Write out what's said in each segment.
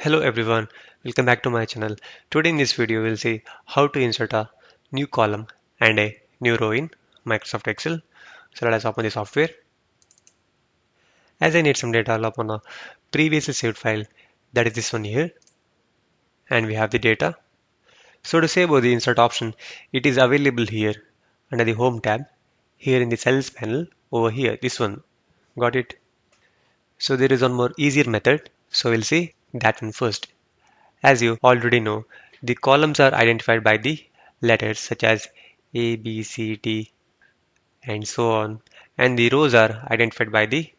Hello everyone, welcome back to my channel. Today in this video we'll see how to insert a new column and a new row in Microsoft Excel. So let us open the software. As I need some data, I'll open a previously saved file, that is this one here, and we have the data. So to say about the insert option, it is available here under the home tab, here in the cells panel over here, this one. Got it? So there is one more easier method, so we'll see that one first. As you already know, the columns are identified by the letters such as A, B, C, D, and so on, and the rows are identified by the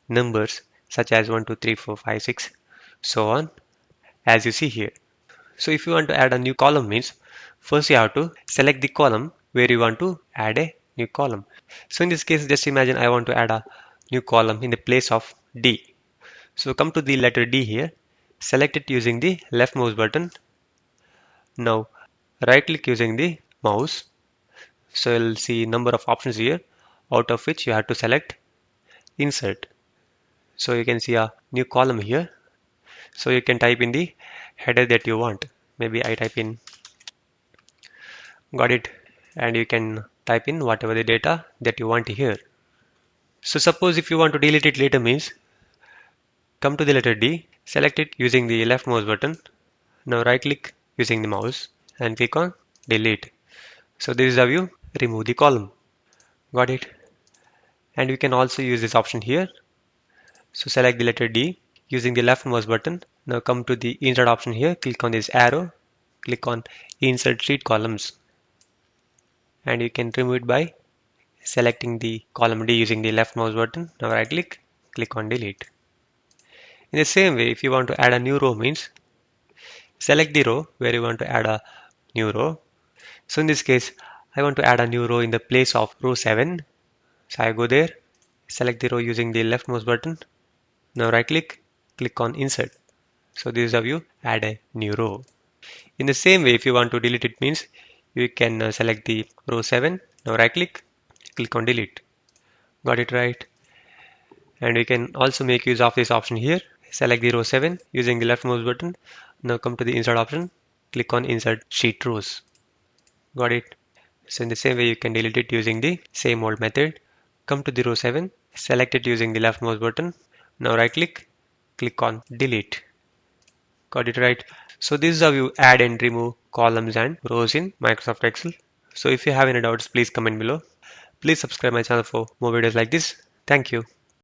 numbers such as 1, 2, 3, 4, 5, 6, so on, as you see here. So if you want to add a new column means, first you have to select the column where you want to add a new column. So in this case, just imagine I want to add a new column in the place of D. So come to the letter D here, select it using the left mouse button. Now right click using the mouse. So you'll see number of options here, out of which you have to select insert. So you can see a new column here. So you can type in the header that you want. Maybe I type in, got it, and you can type in whatever the data that you want here. So suppose if you want to delete it later means, come to the letter D, select it using the left mouse button. Now right click using the mouse and click on delete. So this is how you remove the column. Got it? And we can also use this option here. So select the letter D using the left mouse button. Now come to the insert option here, click on this arrow, click on insert sheet columns, and you can remove it by selecting the column D using the left mouse button. Now right click on delete. In the same way, if you want to add a new row means, select the row where you want to add a new row. So in this case, I want to add a new row in the place of row 7. So I go there, select the row using the left mouse button. Now right click on insert. So this is how you add a new row. In the same way, if you want to delete it means, you can select the row 7. Now right click on delete. Got it right? And we can also make use of this option here. Select the row 7 using the left mouse button. Now come to the insert option. Click on insert sheet rows. Got it? So in the same way, you can delete it using the same old method. Come to the row 7. Select it using the left mouse button. Now right click on delete. Got it right? So this is how you add and remove columns and rows in Microsoft Excel. So if you have any doubts, please comment below. Please subscribe my channel for more videos like this. Thank you.